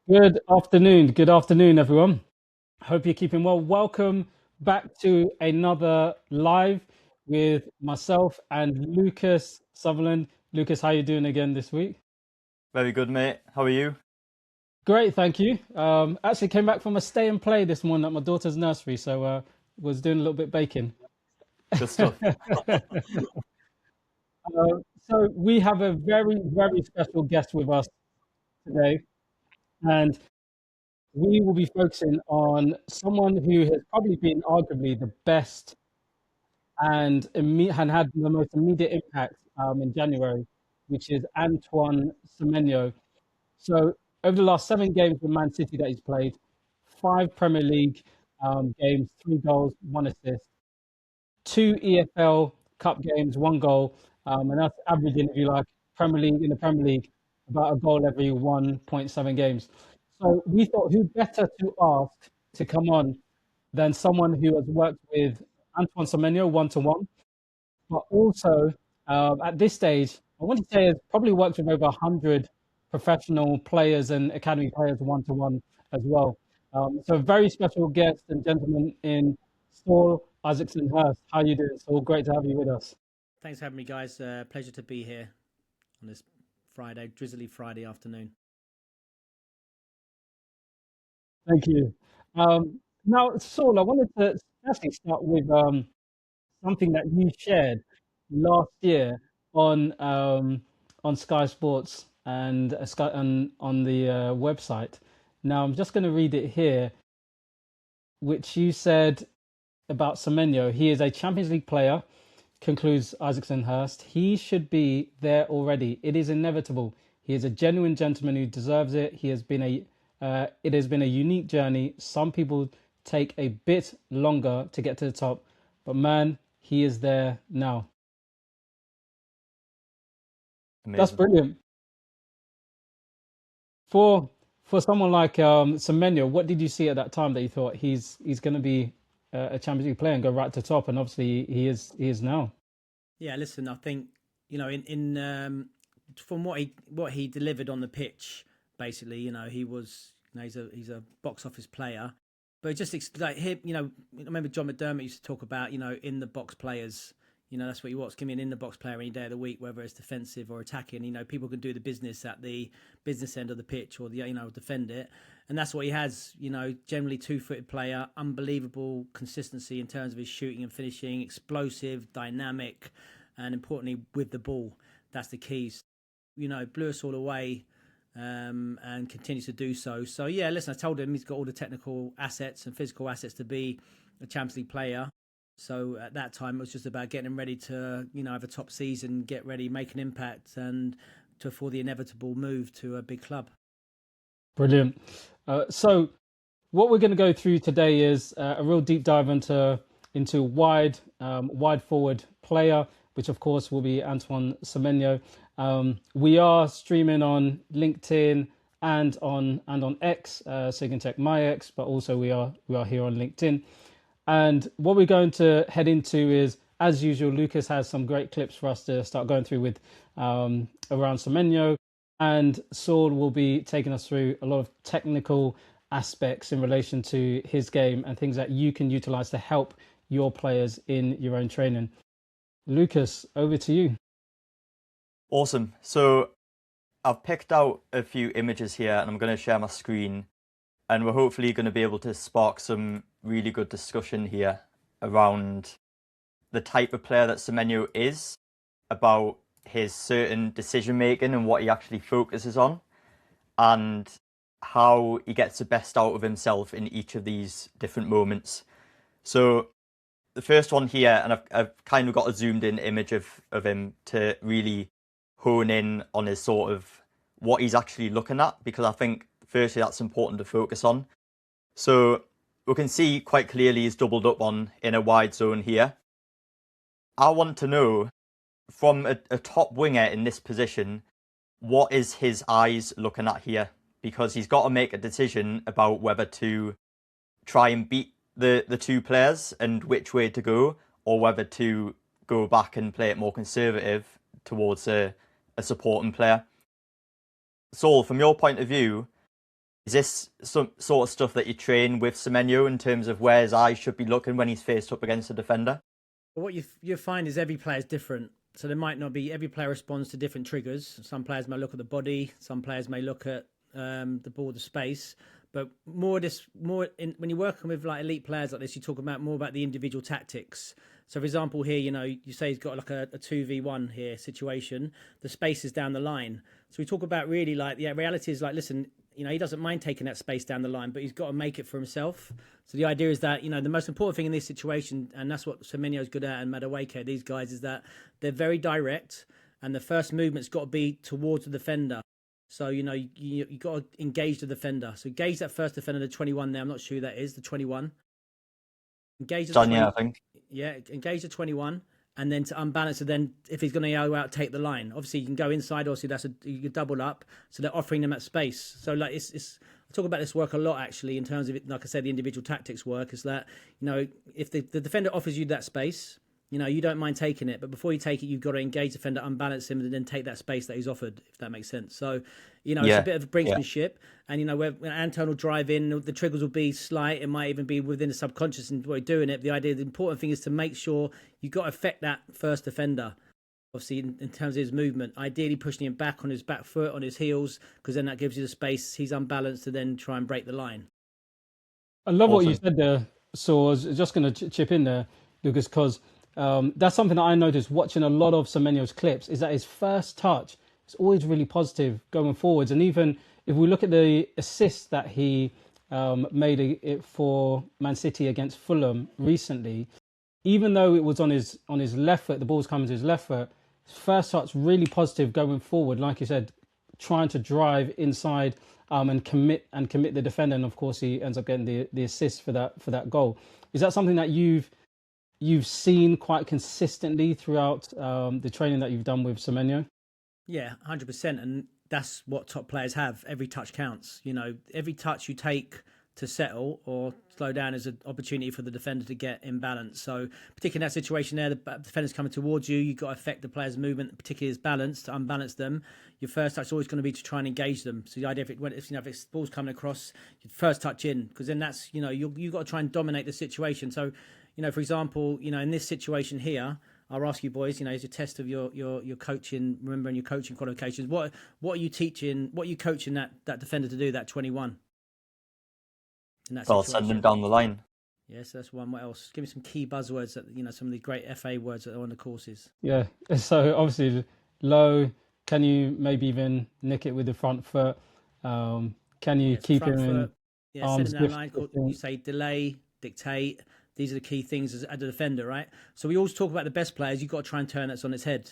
Good afternoon, everyone. Hope you're keeping well. Welcome back to another live with myself and Lucas Sutherland. Lucas, how you doing again this week? Very good, mate. How are you? Great, thank you. Actually came back from a stay and play this morning at my daughter's nursery, so was doing a little bit baking. Good stuff. So we have a very special guest with us today, and we will be focusing on someone who has probably been arguably the best and had the most immediate impact in January, which is Antoine Semenyo. So over the last 7 games with Man City that he's played, 5 Premier League games, 3 goals, 1 assist, 2 EFL Cup games, 1 goal, and that's averaging, if you like, Premier League, about a goal every 1.7 games. So we thought, who better to ask to come on than someone who has worked with Antoine Semenyo one to one, but also at this stage, I want to say has probably worked with over 100 professional players and academy players one to one as well. So a very special guest and gentleman in Saul Isaacson Hurst. How are you doing, Saul? Great to have you with us. Thanks for having me, guys. Pleasure to be here on this Friday, drizzly Friday afternoon. Thank you. Now, Saul, I wanted to actually start with something that you shared last year on Sky Sports and Sky on the website. Now I'm just going to read it here, which you said about Semenyo. He is a Champions League player, concludes Isaacson Hurst. He should be there already. It is inevitable. He is a genuine gentleman who deserves it. It has been a unique journey. Some people take a bit longer to get to the top, but man, he is there now. That's Amazing. brilliant. For for someone like Semenyo, what did you see at that time that you thought he's going to be a Champions League player and go right to top? And obviously he is now. Yeah, listen, I think in from what he delivered on the pitch, basically, he was he's a box office player, but just like him, I remember John McDermott used to talk about in the box players. That's what you want. Give me an in the box player any day of the week, whether it's defensive or attacking. People can do the business at the business end of the pitch or defend it. And that's what he has. Generally 2-footed player, unbelievable consistency in terms of his shooting and finishing, explosive, dynamic, and importantly with the ball. That's the keys. Blew us all away and continues to do so. So yeah, listen, I told him he's got all the technical assets and physical assets to be a Champions League player. So at that time, it was just about getting him ready to, have a top season, get ready, make an impact, and for the inevitable move to a big club. Brilliant. So what we're going to go through today is a real deep dive into wide forward player, which of course will be Antoine Semenyo. We are streaming on LinkedIn and on X, so you can check my X, but also we are here on LinkedIn. And what we're going to head into is, as usual, Lucas has some great clips for us to start going through with around Semenyo, and Saul will be taking us through a lot of technical aspects in relation to his game and things that you can utilize to help your players in your own training. Lucas, over to you. Awesome. So I've picked out a few images here and I'm going to share my screen and we're hopefully going to be able to spark some really good discussion here around the type of player that Semenyo is, about his certain decision making and what he actually focuses on, and how he gets the best out of himself in each of these different moments. So the first one here, and I've kind of got a zoomed in image of him to really hone in on his sort of what he's actually looking at, because I think firstly that's important to focus on. So we can see quite clearly he's doubled up on in a wide zone here. I want to know, from a top winger in this position, what is his eyes looking at here? Because he's got to make a decision about whether to try and beat the two players and which way to go, or whether to go back and play it more conservative towards a supporting player. Saul, from your point of view, Is this some sort of stuff that you train with Semenyo in terms of where his eyes should be looking when he's faced up against a defender? What you find is every player is different. So there might not be, every player responds to different triggers. Some players may look at the body, some players may look at the ball, the space. But when you're working with like elite players like this, you talk about more about the individual tactics. So, for example, here, you say he's got like a 2v1 here situation. The space is down the line. So we talk about really like, the reality is like, listen, he doesn't mind taking that space down the line, but he's got to make it for himself. So the idea is that, the most important thing in this situation, and that's what Semenyo's good at, and Madueke, these guys, is that they're very direct, and the first movement's got to be towards the defender. So, you got to engage the defender. So engage that first defender, the 21 there. I'm not sure who that is, the 21. Engage the 20, I think. Yeah, engage the 21, and then to unbalance it. Then if he's going to go out, take the line. Obviously, you can go inside. Obviously, you can double up. So they're offering them that space. So like it's I talk about this work a lot actually in terms of it. Like I said, the individual tactics work is that if the defender offers you that space, you don't mind taking it, but before you take it, you've got to engage the defender, unbalance him, and then take that space that he's offered, if that makes sense. So, it's a bit of brinksmanship. And, when Anton will drive in, the triggers will be slight. It might even be within the subconscious and way doing it. The important thing is to make sure you've got to affect that first defender, obviously, in terms of his movement. Ideally, pushing him back on his back foot, on his heels, because then that gives you the space. He's unbalanced to then try and break the line. I love what you said there. So I was just going to chip in there, Lucas, because that's something that I noticed watching a lot of Semenyo's clips, is that his first touch is always really positive going forwards. And even if we look at the assist that he made it for Man City against Fulham recently, even though it was on his left foot, the ball's coming to his left foot, his first touch really positive going forward. Like you said, trying to drive inside and commit the defender. And of course, he ends up getting the assist for that goal. Is that something that you've seen quite consistently throughout the training that you've done with Semenyo? Yeah, 100%. And that's what top players have. Every touch counts. Every touch you take to settle or slow down is an opportunity for the defender to get in balance. So particularly in that situation there, the defender's coming towards you, you've got to affect the player's movement, particularly his balance, to unbalance them. Your first touch is always going to be to try and engage them. So the idea, if the ball's coming across, your first touch in, because then that's, you've got to try and dominate the situation. So, for example, in this situation here, I'll ask you boys, as a test of your coaching, remembering your coaching qualifications, what are you teaching, what are you coaching that defender to do, that 21? Well, send them down the line. Yes, that's one. What else? Give me some key buzzwords that, some of the great FA words that are on the courses. Yeah, so obviously low, can you maybe even nick it with the front foot? Can you keep him in arms? Send him down the line, you say delay, dictate. These are the key things as a defender, right? So we always talk about the best players. You've got to try and turn that on its head.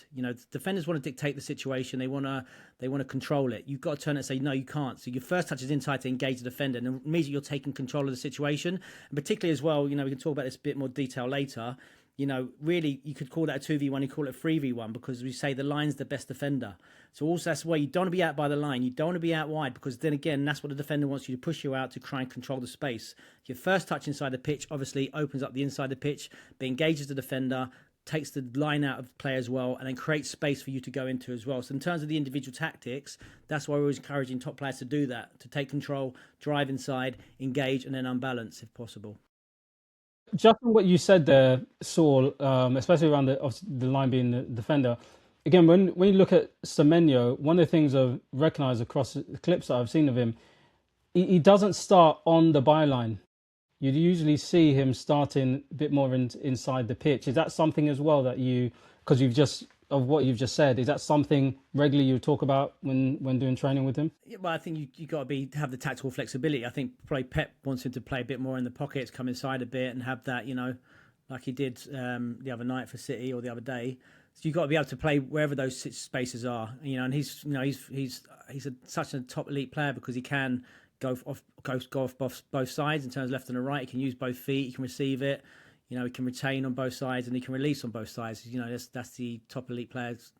Defenders want to dictate the situation. They want to control it. You've got to turn it and say, no, you can't. So your first touch is inside to engage the defender, and immediately you're taking control of the situation. And particularly as well, we can talk about this a bit more detail later. Really, you could call that a 2v1, you call it a 3v1, because we say the line's the best defender. So also that's why you don't want to be out by the line. You don't want to be out wide, because then again, that's what the defender wants you to push you out to try and control the space. Your first touch inside the pitch obviously opens up the inside the pitch, but engages the defender, takes the line out of play as well, and then creates space for you to go into as well. So in terms of the individual tactics, that's why we're always encouraging top players to do that, to take control, drive inside, engage, and then unbalance if possible. Just on what you said there, Saul, especially around the line being the defender. Again, when you look at Semenyo, one of the things I've recognised across the clips that I've seen of him, he doesn't start on the byline. You'd usually see him starting a bit more inside the pitch. Is that something as well that because what you've just said, is that something regularly you talk about when doing training with him? Yeah, well, I think you got to have the tactical flexibility. I think probably Pep wants him to play a bit more in the pockets, come inside a bit, and have that, like he did the other night for City or the other day. So you've got to be able to play wherever those spaces are, and he's such a top elite player because he can go off both sides in terms of left and the right. He can use both feet. He can receive it. He can retain on both sides and he can release on both sides. That's the top elite players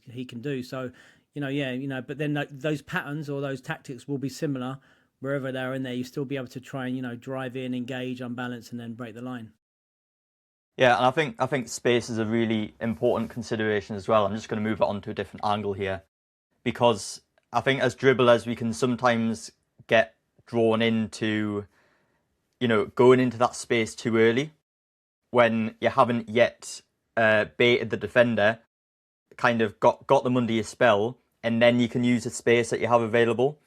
he can do. So, but then those patterns or those tactics will be similar wherever they're in there. You still be able to try and, drive in, engage, unbalance, and then break the line. Yeah, and I think space is a really important consideration as well. I'm just going to move it on to a different angle here, because I think as dribblers we can sometimes get drawn into, going into that space too early when you haven't yet baited the defender, kind of got them under your spell, and then you can use the space that you have available.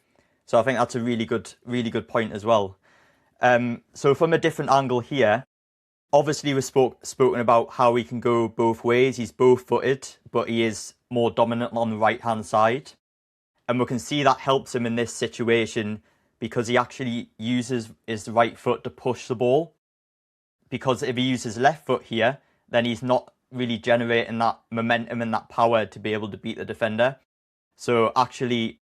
So I think that's a really good point as well. So from a different angle here, obviously we've spoken about how he can go both ways. He's both-footed, but he is more dominant on the right-hand side. And we can see that helps him in this situation because he actually uses his right foot to push the ball. Because if he uses his left foot here, then he's not really generating that momentum and that power to be able to beat the defender. So actually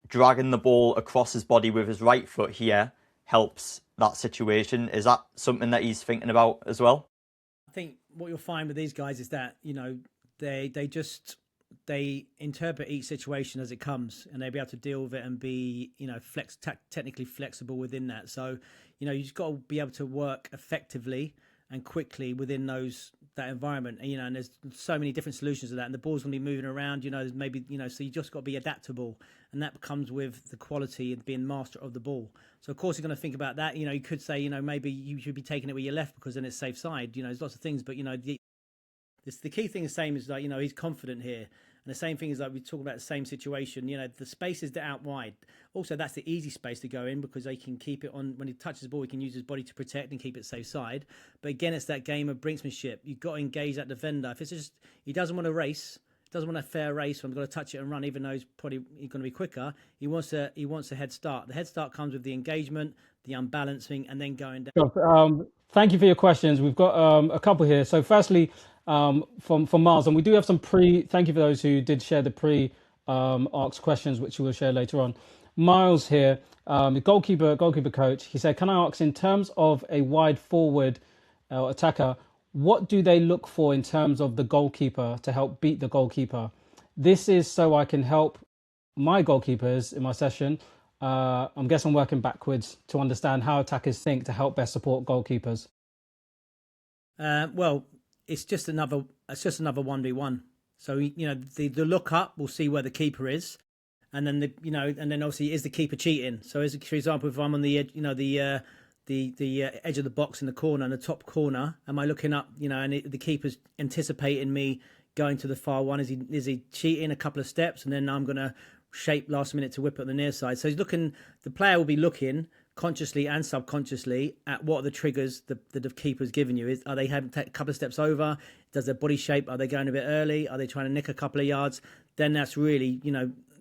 dragging the ball across his body with his right foot here helps that situation. Is that something that he's thinking about as well? I think what you'll find with these guys is that, they interpret each situation as it comes, and they'll be able to deal with it and be, technically flexible within that. So, you've just got to be able to work effectively and quickly within that environment. And there's so many different solutions to that, and the ball's going to be moving around. There's maybe, so you just got to be adaptable, and that comes with the quality of being master of the ball. So of course you're going to think about that. You could say, maybe you should be taking it with your left because then it's safe side. There's lots of things, but the key thing is the same as he's confident here. And the same thing is we talk about the same situation. The space is out wide. Also, that's the easy space to go in because they can keep it on. When he touches the ball, he can use his body to protect and keep it safe side. But again, it's that game of brinksmanship. You've got to engage that defender. If it's just he doesn't want to race, doesn't want a fair race, so I'm going to touch it and run, even though he's going to be quicker. He wants a head start. The head start comes with the engagement, the unbalancing, and then going down. Thank you for your questions. We've got a couple here. So firstly, from Miles, and we do have some thank you for those who did share the asked questions, which we will share later on. Miles here, the goalkeeper coach, he said, can I ask, in terms of a wide forward attacker, what do they look for in terms of the goalkeeper to help beat the goalkeeper? This is so I can help my goalkeepers in my session. I'm guessing I'm working backwards to understand how attackers think to help best support goalkeepers. Well, it's just another 1v1. So the look up will see where the keeper is, and then obviously is the keeper cheating. So for example, if I'm on the edge, the edge of the box in the corner, in the top corner, am I looking up? And the keeper's anticipating me going to the far one. Is he cheating a couple of steps, and then I'm going to shape last minute to whip it on the near side. So the player will be looking consciously and subconsciously at what are the triggers the keeper's giving you. Are they having a couple of steps over? Does their body shape? Are they going a bit early? Are they trying to nick a couple of yards? Then that's really,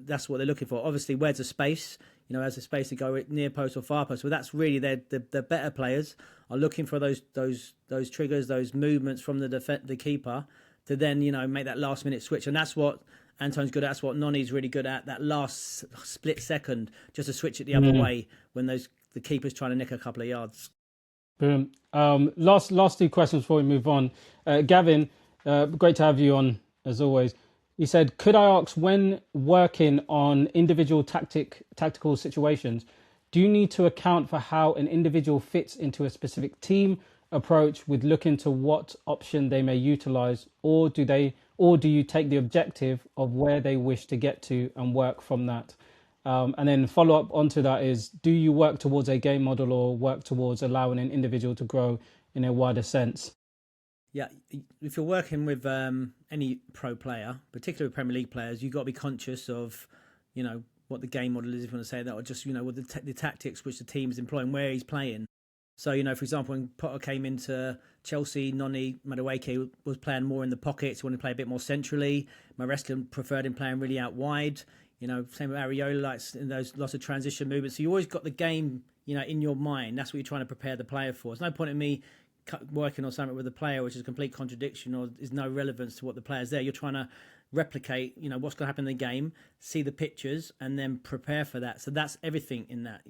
that's what they're looking for. Obviously, where's the space? Has the space to go near post or far post. Well, that's really the better players are looking for those triggers, those movements from the keeper to then, make that last minute switch. And that's what Antoine's good at. That's what Noni's really good at. That last split second, just to switch it the other way when the keeper's trying to nick a couple of yards. Boom. Last two questions before we move on. Gavin, great to have you on as always. He said, could I ask, when working on individual tactical situations, do you need to account for how an individual fits into a specific team approach with looking to what option they may utilize, or do you take the objective of where they wish to get to and work from that? And then follow up onto that is, do you work towards a game model or work towards allowing an individual to grow in a wider sense? Yeah, if you're working with any pro player, particularly Premier League players, you've got to be conscious of, what the game model is, if you want to say that, or just, what the tactics which the team is employing, where he's playing. So, for example, when Potter came into Chelsea, Noni Madueke was playing more in the pockets. He wanted to play a bit more centrally. Maresca preferred him playing really out wide. Same with Areola, likes in those lots of transition movements. So you always got the game, in your mind. That's what you're trying to prepare the player for. There's no point in me working on something with the player which is a complete contradiction or is no relevance to what the player's there. You're trying to replicate, what's going to happen in the game, see the pictures, and then prepare for that. So that's everything in that.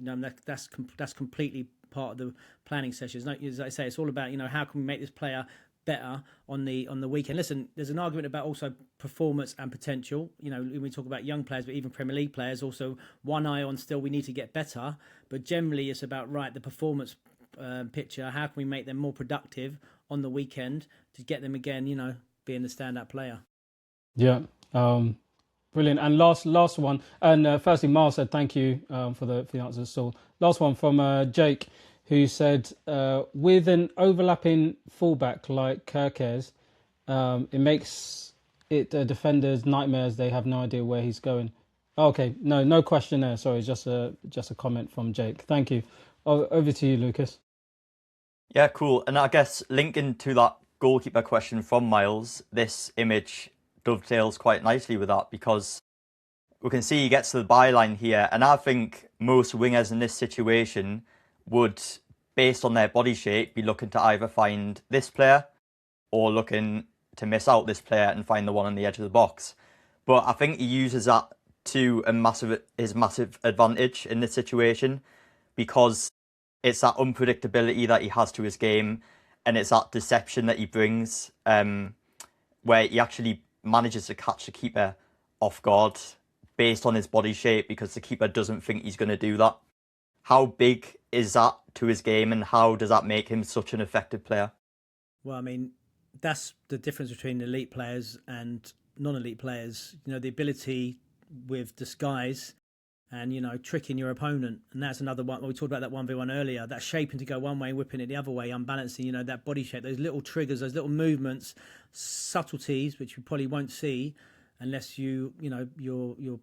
That's completely part of the planning sessions. As I say, it's all about, how can we make this player better on the weekend. Listen, there's an argument about also performance and potential. When we talk about young players, but even Premier League players, also one eye on still we need to get better. But generally, it's about the performance picture. How can we make them more productive on the weekend to get them again, being the standout player? Yeah. Brilliant. And last one. And firstly, Miles said thank you for the answers. So last one from Jake, who said with an overlapping fullback like Kerkez, it makes it defenders nightmares. They have no idea where he's going. Okay, no question there. Sorry, just a comment from Jake. Thank you. Over to you, Lucas. Yeah, cool. And I guess linking to that goalkeeper question from Miles, this image dovetails quite nicely with that because we can see he gets to the byline here. And I think most wingers in this situation would, based on their body shape, be looking to either find this player or looking to miss out this player and find the one on the edge of the box. But I think he uses that to his massive advantage in this situation because it's that unpredictability that he has to his game and it's that deception that he brings where he actually manages to catch the keeper off guard based on his body shape because the keeper doesn't think he's going to do that. How big is that to his game and how does that make him such an effective player? Well, I mean, that's the difference between elite players and non-elite players. You know, the ability with disguise and, you know, tricking your opponent. And that's another one. We talked about that 1v1 earlier. That shaping to go one way, whipping it the other way, unbalancing, you know, that body shape, those little triggers, those little movements, subtleties, which you probably won't see unless you're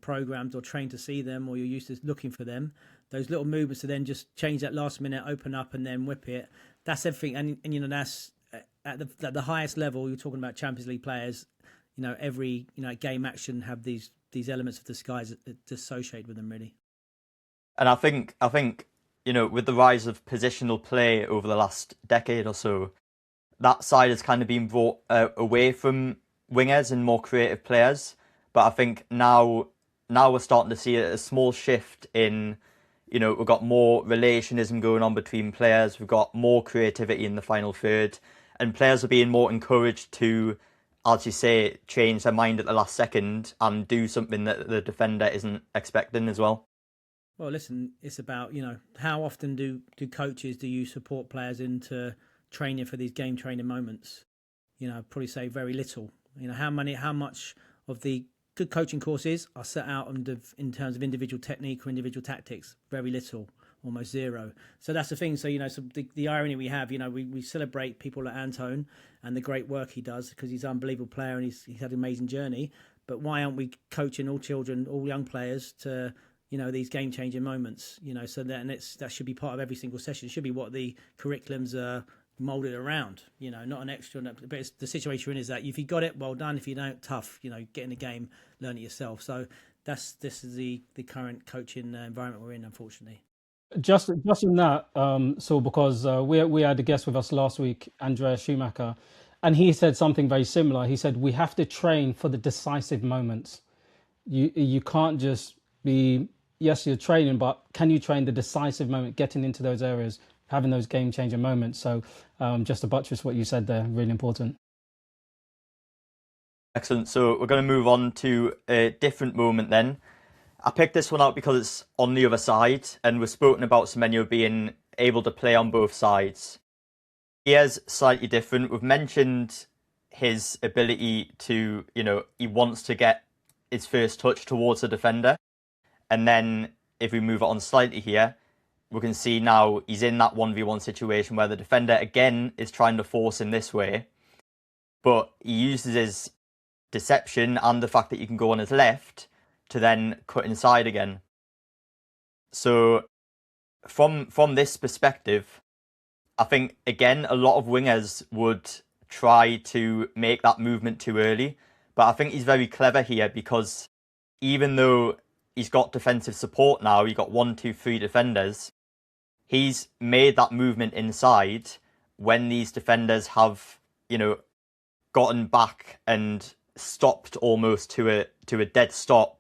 programmed or trained to see them or you're used to looking for them. Those little movements to then just change that last minute, open up and then whip it. That's everything. And you know, that's at the highest level. You're talking about Champions League players. You know, every game action have these elements of disguise associated with them, really. And I think you know, with the rise of positional play over the last decade or so, that side has kind of been brought away from wingers and more creative players. But I think now we're starting to see a small shift in, you know, we've got more relationism going on between players. We've got more creativity in the final third, and players are being more encouraged to, as you say, change their mind at the last second and do something that the defender isn't expecting as well. Well, listen, it's about, you know, how often do coaches, do you support players into training for these game training moments? You know, I'd probably say very little. You know, how much of the good coaching courses are set out in terms of individual technique or individual tactics? Very little, almost zero. So that's the thing. So, you know, so the irony we have, you know, we celebrate people like Antoine and the great work he does because he's an unbelievable player and he's had an amazing journey. But why aren't we coaching all children, all young players to, you know, these game-changing moments? You know, so that should be part of every single session. It should be what the curriculums are molded around, you know, not an extra. But the situation you're in is that if you got it, well done. If you don't, tough. You know, get in the game, learn it yourself. So this is the current coaching environment we're in, unfortunately. Just in that, so because we had a guest with us last week, Andreas Schumacher, and he said something very similar. He said we have to train for the decisive moments. You can't just be, yes, you're training, but can you train the decisive moment, getting into those areas, having those game changer moments? So just to buttress what you said there, really important. Excellent. So we're going to move on to a different moment then. I picked this one out because it's on the other side, and we've spoken about Semenyo being able to play on both sides. Here's slightly different. We've mentioned his ability to, you know, he wants to get his first touch towards the defender. And then if we move it on slightly here, we can see now he's in that 1v1 situation where the defender again is trying to force him this way. But he uses his deception and the fact that he can go on his left to then cut inside again. So from this perspective, I think, again, a lot of wingers would try to make that movement too early. But I think he's very clever here because even though he's got defensive support now, you've got 1, 2, 3 defenders, he's made that movement inside when these defenders have, you know, gotten back and stopped almost to a dead stop.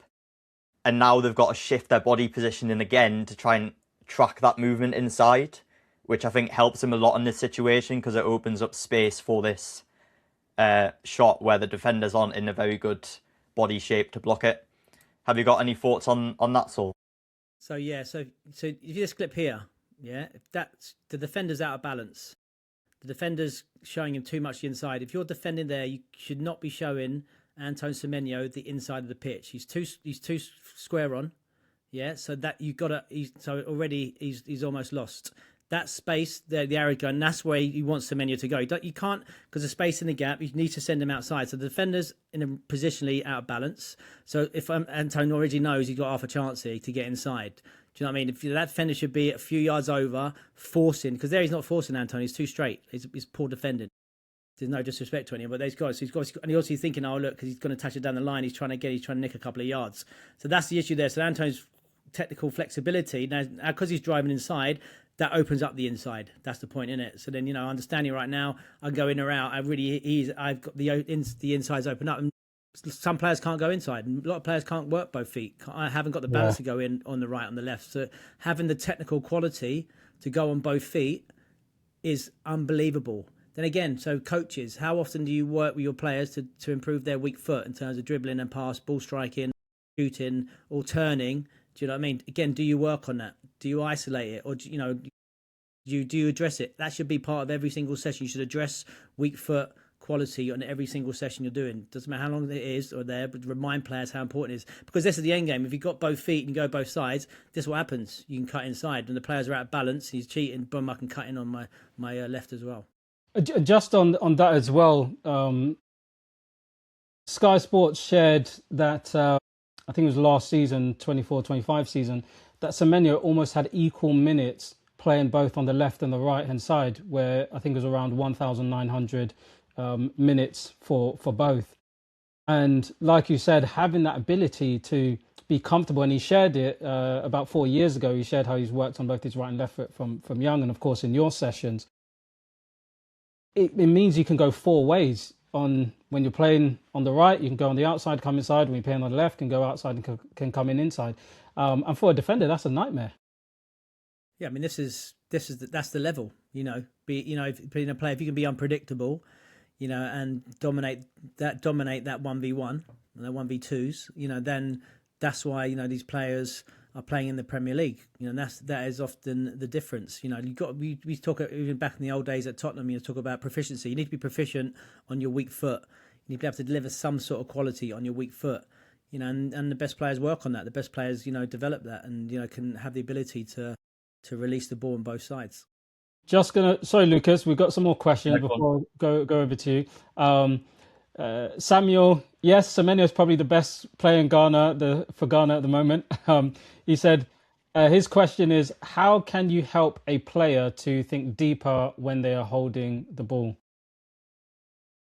And now they've got to shift their body positioning again to try and track that movement inside, which I think helps him a lot in this situation because it opens up space for this shot where the defenders aren't in a very good body shape to block it. Have you got any thoughts on that, Saul? So yeah, so if you just clip here, yeah, if that's the defender's out of balance, the defender's showing him too much inside. If you're defending there, you should not be showing Antoine Semenyo the inside of the pitch. He's too square on. Yeah, so that you got to. So already he's almost lost that space. The arrow gun. That's where he wants Semenyo to go. You can't, because the space in the gap. You need to send him outside. So the defender's in a positionally out of balance. So if Antoine already knows he's got half a chance here to get inside. Do you know what I mean? If that defender should be a few yards over, forcing, because there he's not forcing Antoine. He's too straight. He's poor defending. There's no disrespect to anyone, but these guys, and he's also thinking, oh look, because he's going to touch it down the line. He's trying to nick a couple of yards. So that's the issue there. So Antoine's technical flexibility now, because he's driving inside, that opens up the inside. That's the point in it. So then, understanding right now, I go in or out. I've got the insides open up, and some players can't go inside, and a lot of players can't work both feet. I haven't got the balance to go in on the right, on the left. So having the technical quality to go on both feet is unbelievable. Then again, so coaches, how often do you work with your players to improve their weak foot in terms of dribbling and pass, ball striking, shooting, or turning? Do you know what I mean? Again, do you work on that? Do you isolate it, or do you address it? That should be part of every single session. You should address weak foot quality on every single session you're doing. Doesn't matter how long it is or there, but remind players how important it is. Because this is the end game. If you've got both feet and you go both sides, this is what happens. You can cut inside. When the players are out of balance, he's cheating, boom, I can cut in on my left as well. Just on that as well, Sky Sports shared that, I think it was last season, 24-25 season, that Semenyo almost had equal minutes playing both on the left and the right-hand side, where I think it was around 1,900 minutes for both. And like you said, having that ability to be comfortable, and he shared it about 4 years ago, he shared how he's worked on both his right and left foot from young, and of course in your sessions. It means you can go four ways. When you're playing on the right, you can go on the outside, come inside. When you're playing on the left, can go outside and can come inside. And for a defender, that's a nightmare. Yeah, I mean, that's the level. Being a player, if you can be unpredictable, and dominate that 1v1 and the 1v2s, then that's why these players are playing in the Premier League. That is often the difference. We talk even back in the old days at Tottenham. You talk about proficiency. You need to be proficient on your weak foot. You need to be able to deliver some sort of quality on your weak foot. And the best players work on that. The best players, develop that, and can have the ability to release the ball on both sides. Sorry, Lucas, we've got some more questions before I go over to you. Samuel, yes, Semenyo is probably the best player in Ghana, for Ghana at the moment. He said, his question is, how can you help a player to think deeper when they are holding the ball?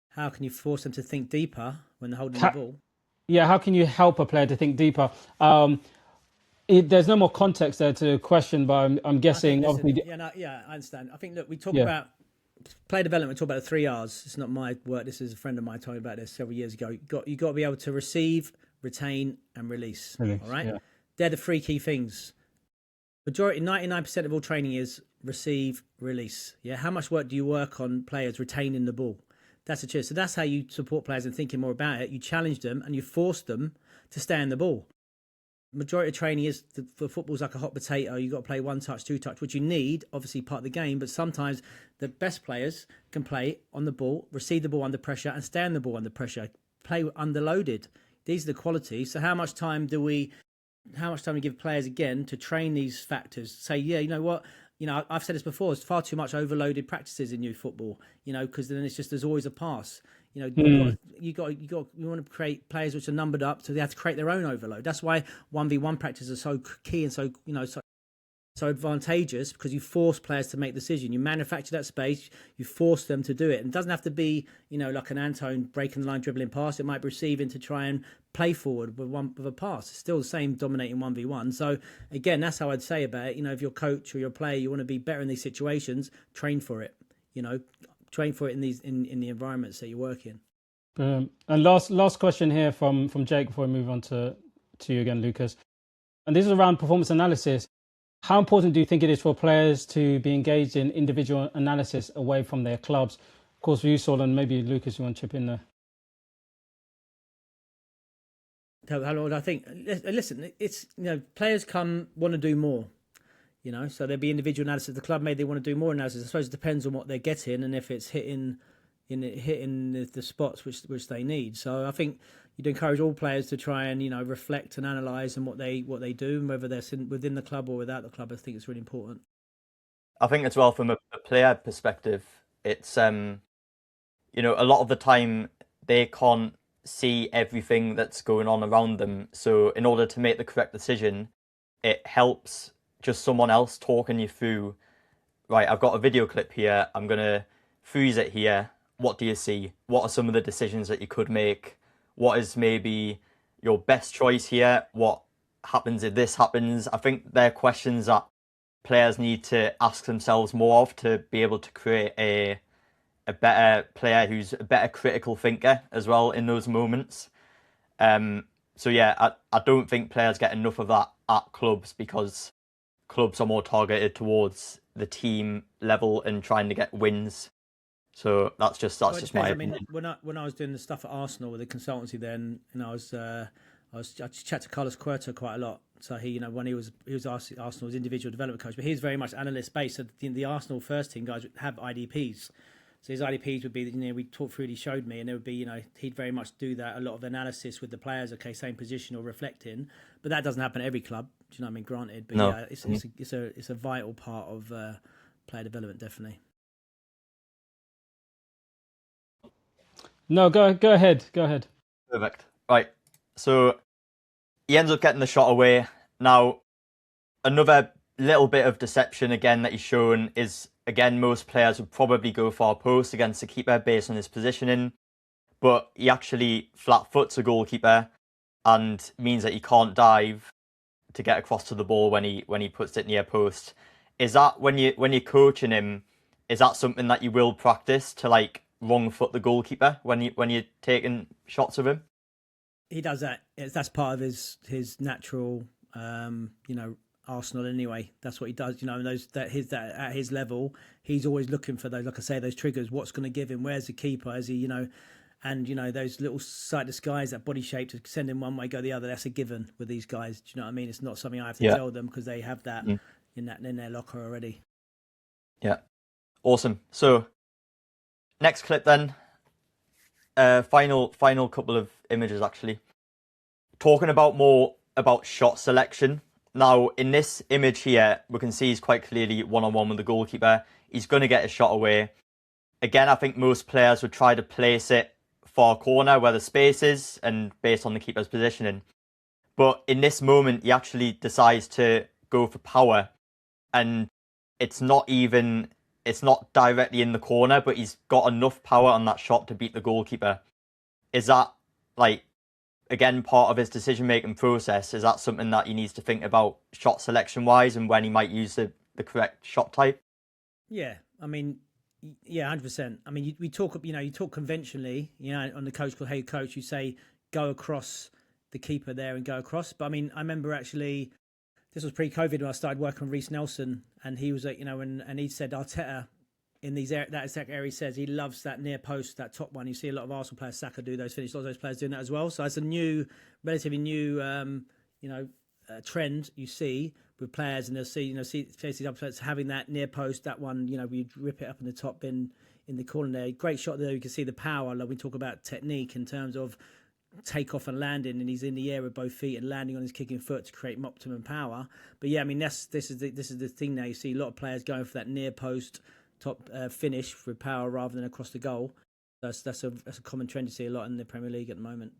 How can you force them to think deeper when they're holding the ball? Yeah, how can you help a player to think deeper? There's no more context there to the question, but I'm guessing. I understand. I think, look, we talk about player development. We talk about the 3 R's. It's not my work. This is a friend of mine told me about this several years ago. You got to be able to receive, retain, and release. All right, they're the three key things. 99% of all training is receive, release. Yeah, how much work do you work on players retaining the ball? That's the truth. So that's how you support players in thinking more about it. You challenge them and you force them to stay in the ball. Majority of training is for football's like a hot potato. You've got to play one touch, two touch, which you need, obviously part of the game, but sometimes the best players can play on the ball, receive the ball under pressure, and stay on the ball under pressure, play underloaded. These are the qualities. So how much time do we give players again to train these factors? Say, yeah, you know what? I've said this before, it's far too much overloaded practices in youth football, because then it's just, there's always a pass. You want to create players which are numbered up, so they have to create their own overload. That's why 1v1 practices are so key and so advantageous, because you force players to make decisions. You manufacture that space, you force them to do it. And it doesn't have to be, like an Antoine breaking the line, dribbling pass. It might be receiving to try and play forward with a pass. It's still the same dominating 1v1. So again, that's how I'd say about it. If you're a coach or you're a player, you want to be better in these situations, train for it. Train for it in the environments that you work in. And last question here from Jake before we move on to you again, Lucas. And this is around performance analysis. How important do you think it is for players to be engaged in individual analysis away from their clubs? Of course, for you, Saul, and maybe Lucas, you want to chip in there. Hello, I think. Listen, it's players want to do more. So there'll be individual analysis. The club maybe they want to do more analysis. I suppose it depends on what they're getting and if it's hitting in hitting the spots which they need. So I think you'd encourage all players to try and reflect and analyse on what they do, and whether they're within the club or without the club. I think it's really important. I think as well from a player perspective, it's a lot of the time they can't see everything that's going on around them. So in order to make the correct decision, it helps just someone else talking you through, right, I've got a video clip here, I'm going to freeze it here. What do you see? What are some of the decisions that you could make? What is maybe your best choice here? What happens if this happens? I think they're questions that players need to ask themselves more of to be able to create a better player who's a better critical thinker as well in those moments. So yeah, I don't think players get enough of that at clubs, because clubs are more targeted towards the team level and trying to get wins. So that's just my opinion. I mean, when I was doing the stuff at Arsenal with the consultancy, then I chat to Carlos Cuerto quite a lot. So he, when he was Arsenal's individual development coach, but he's very much analyst based. So the Arsenal first team guys have IDPs. So his IDPs would be, we talked through. He showed me, and there would be, he'd very much do that. A lot of analysis with the players. Okay, same position or reflecting, but that doesn't happen at every club. Do you know what I mean? Granted, but No. yeah, it's a vital part of player development, definitely. No, go ahead. Perfect. Right. So he ends up getting the shot away. Now, another little bit of deception again that he's shown is, again, most players would probably go for a post against the keeper based on his positioning, but he actually flat foots a goalkeeper and means that he can't dive to get across to the ball when he puts it near post. Is that when you're coaching him, is that something that you will practice to like wrong foot the goalkeeper when you're taking shots of him? He does that. That's part of his natural, Arsenal anyway. That's what he does. At his level, he's always looking for those, like I say, those triggers. What's going to give him? Where's the keeper? Is he, and those little sightless guys, that body shape to send him one way, go the other. That's a given with these guys. Do you know what I mean? It's not something I have to tell them, because they have that in their locker already. Yeah, awesome. So next clip then. Final couple of images actually. Talking about shot selection. Now, in this image here, we can see he's quite clearly one-on-one with the goalkeeper. He's going to get a shot away. Again, I think most players would try to place it for a corner where the space is and based on the keeper's positioning. But in this moment, he actually decides to go for power. And it's not directly in the corner, but he's got enough power on that shot to beat the goalkeeper. Is that, again, part of his decision-making process? Is that something that he needs to think about shot selection-wise and when he might use the correct shot type? Yeah, I mean, yeah, 100%. I mean, you talk conventionally, on the coach called Hey Coach, you say go across the keeper there and go across. But I mean, I remember actually, this was pre-COVID when I started working with Reece Nelson, and he was, and he said Arteta in that exact area, he says he loves that near post, that top one. You see a lot of Arsenal players, Saka do those finish, a lot of those players doing that as well. So it's a relatively new, trend you see with players, and they'll see, these other players having that near post, that one, we rip it up in the top bin in the corner there. Great shot there. You can see the power. Like we talk about technique in terms of takeoff and landing, and he's in the air with both feet and landing on his kicking foot to create optimum power. But yeah, I mean, this is the thing now. You see a lot of players going for that near post top finish with power rather than across the goal. That's a common trend you see a lot in the Premier League at the moment.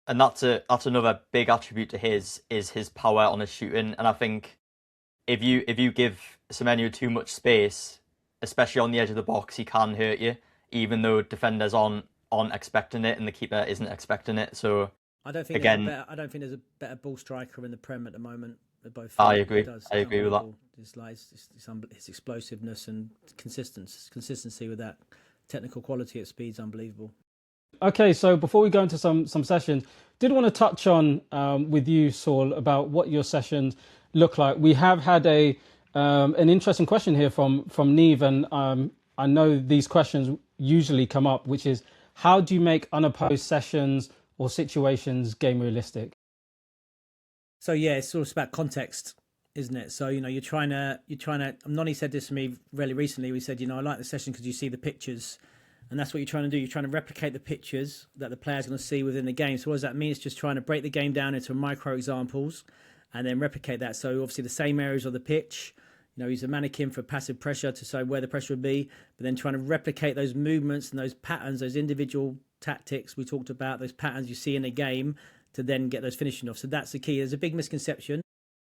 And that's another big attribute to his power on his shooting. And I think if you give Semenyo too much space, especially on the edge of the box, he can hurt you, even though defenders aren't expecting it and the keeper isn't expecting it. So I don't think there's a better ball striker in the Prem at the moment. Both I agree. I agree with that. His explosiveness and consistency with that technical quality at speed is unbelievable. Okay, so before we go into some sessions, did want to touch on with you, Saul, about what your sessions look like. We have had an interesting question here from Neve, and I know these questions usually come up, which is, how do you make unopposed sessions or situations game realistic? So yeah, it's sort of about context, isn't it? So you're trying to. Noni said this to me really recently. We said, I like the session because you see the pictures, And that's what you're trying to do. You're trying to replicate the pictures that the player's going to see within the game. So what does that mean? It's just trying to break the game down into micro examples and then replicate that. So obviously the same areas of the pitch, use a mannequin for passive pressure to say where the pressure would be, but then trying to replicate those movements and those patterns, those individual tactics we talked about, those patterns you see in a game to then get those finishing off. So that's the key. There's a big misconception.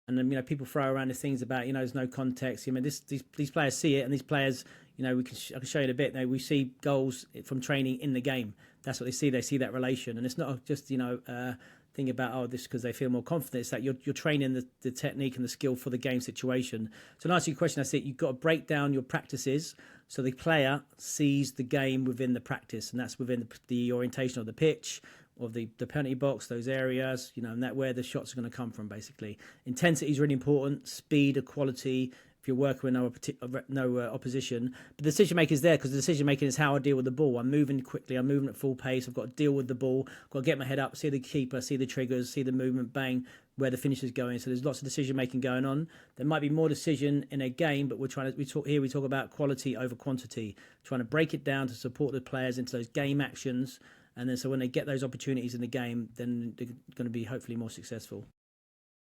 And then, people throw around the things about, there's no context. These players see it, and these players, I can show you in a bit. We see goals from training in the game. That's what they see. They see that relation, and it's not just think about this because they feel more confident. It's that you're training the technique and the skill for the game situation. So to answer your question, I say you've got to break down your practices so the player sees the game within the practice, and that's within the orientation of the pitch, of the penalty box, those areas, and that where the shots are going to come from, basically. Intensity is really important, speed, equality, if you're working with no opposition. But the decision-making is there because the decision-making is how I deal with the ball. I'm moving quickly, I'm moving at full pace, I've got to deal with the ball, I've got to get my head up, see the keeper, see the triggers, see the movement, bang, where the finish is going. So there's lots of decision-making going on. There might be more decision in a game, but we talk about quality over quantity, trying to break it down to support the players into those game actions. And then so when they get those opportunities in the game, then they're going to be hopefully more successful.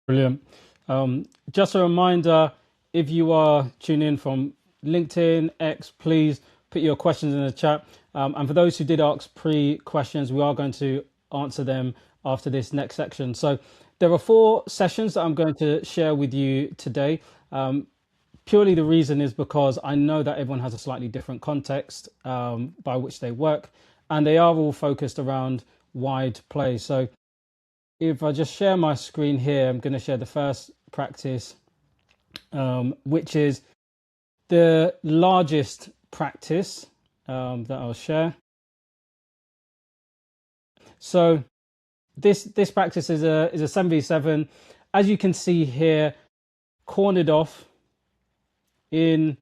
Brilliant. Just a reminder, if you are tuning in from LinkedIn, X, please put your questions in the chat. And for those who did ask pre-questions, we are going to answer them after this next section. So there are 4 sessions that I'm going to share with you today. Purely the reason is because I know that everyone has a slightly different context by which they work. And they are all focused around wide play. So if I just share my screen here, I'm going to share the first practice, which is the largest practice that I'll share. So this practice is a 7v7. As you can see here, cornered off in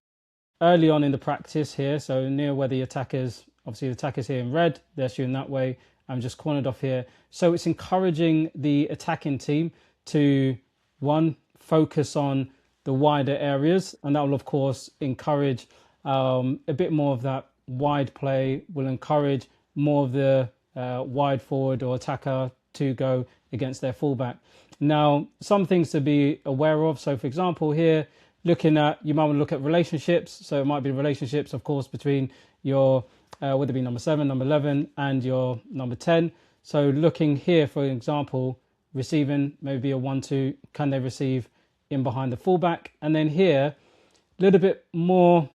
early on in the practice here. So near where the attackers. Obviously, the attackers here in red, they're shooting that way. I'm just cornered off here. So it's encouraging the attacking team to, one, focus on the wider areas. And that will, of course, encourage a bit more of that wide play, will encourage more of the wide forward or attacker to go against their fullback. Now, some things to be aware of. So, for example, here, you might want to look at relationships. So it might be relationships, of course, between your whether it be number 7, number 11, and your number 10. So looking here, for example, receiving maybe a 1-2, can they receive in behind the fullback? And then here, a little bit more,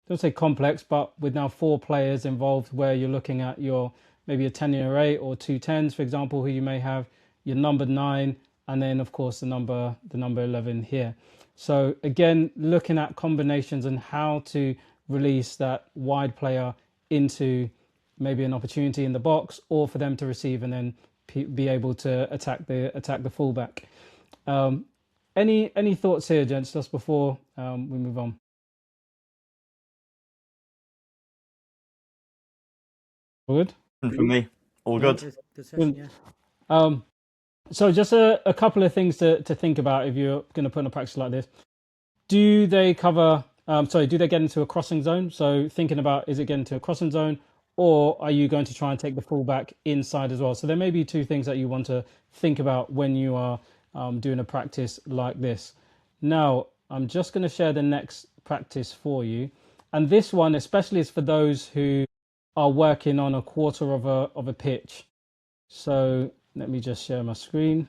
don't say complex, but with now 4 players involved where you're looking at your maybe a 10 in array or 2 10s, for example, who you may have your number 9, and then of course the number 11 here. So again, looking at combinations and how to release that wide player into maybe an opportunity in the box, or for them to receive and then be able to attack the fullback. Any thoughts here, gents, just before we move on? All good? From me, all good. Good session, yeah. So just a couple of things to think about if you're going to put in a practice like this. Do they get into a crossing zone? So thinking about, is it getting to a crossing zone, or are you going to try and take the fullback inside as well? So there may be 2 things that you want to think about when you are doing a practice like this. Now, I'm just going to share the next practice for you. And this one especially is for those who are working on a quarter of a pitch. So let me just share my screen.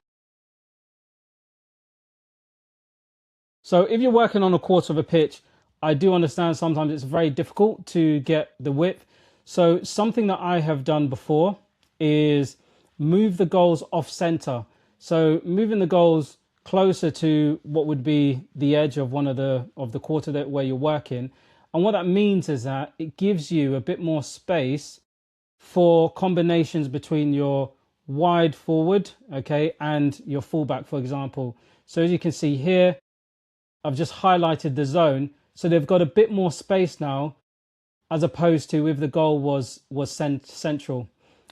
So if you're working on a quarter of a pitch, I do understand sometimes it's very difficult to get the width. So something that I have done before is move the goals off center. So moving the goals closer to what would be the edge of one of the quarter where you're working. And what that means is that it gives you a bit more space for combinations between your wide forward, okay, and your fullback, for example. So as you can see here, I've just highlighted the zone. So they've got a bit more space now, as opposed to if the goal was central.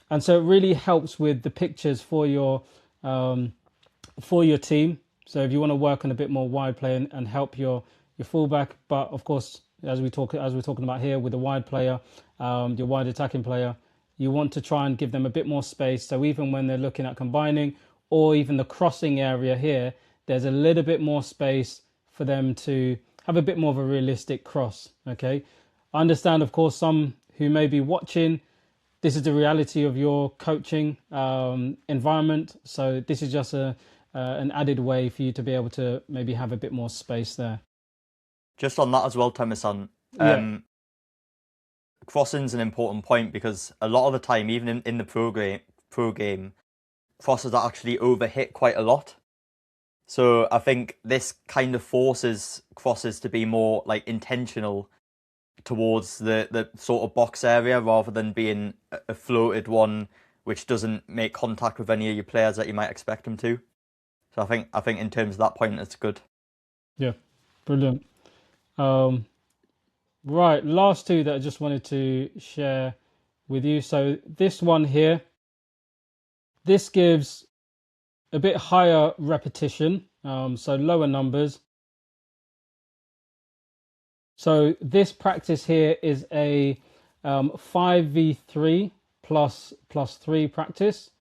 And so it really helps with the pictures for your team. So if you want to work on a bit more wide play and help your fullback, but of course as we're talking about here with the wide player, your wide attacking player. You want to try and give them a bit more space. So even when they're looking at combining or even the crossing area here, there's a little bit more space for them to have a bit more of a realistic cross. Okay. I understand, of course, some who may be watching, this is the reality of your coaching environment. So this is just an added way for you to be able to maybe have a bit more space there. Just on that as well, Thomas-san, crossing's an important point because a lot of the time, even in the pro game, crosses are actually overhit quite a lot. So I think this kind of forces crosses to be more like intentional towards the sort of box area rather than being a floated one which doesn't make contact with any of your players that you might expect them to. So I think in terms of that point, it's good. Yeah, brilliant. Right, last two that I just wanted to share with you. So this one here, this gives a bit higher repetition, so lower numbers. So this practice here is a 5v3 plus 3 practice.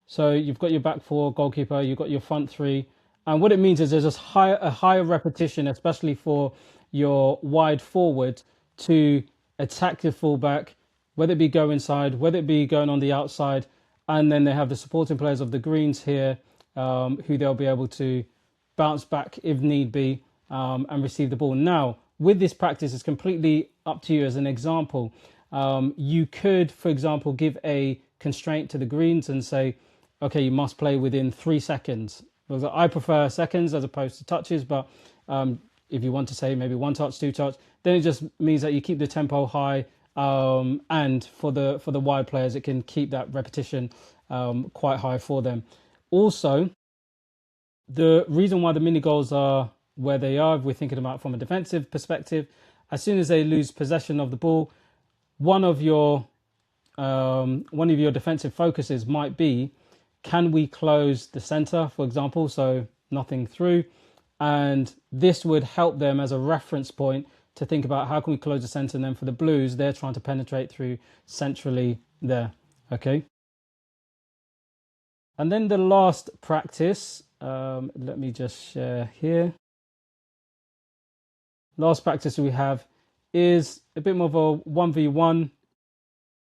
So you've got your back four goalkeeper, you've got your front three. And what it means is there's just a higher repetition, especially for your wide forward, to attack the fullback, whether it be go inside, whether it be going on the outside. And then they have the supporting players of the greens here, who they'll be able to bounce back if need be, and receive the ball. Now, with this practice, it's completely up to you. As an example, you could, for example, give a constraint to the greens and say, okay, you must play within 3 seconds. Because I prefer seconds as opposed to touches, but if you want to say maybe 1 touch, 2 touch, then it just means that you keep the tempo high, and for the wide players, it can keep that repetition quite high for them. Also, the reason why the mini goals are where they are, if we're thinking about from a defensive perspective, as soon as they lose possession of the ball, one of your defensive focuses might be, can we close the center, for example, so nothing through, and this would help them as a reference point to think about how can we close the center. And then for the Blues, they're trying to penetrate through centrally there. Okay. And then the last practice, let me just share here. Last practice we have is a bit more of a 1v1.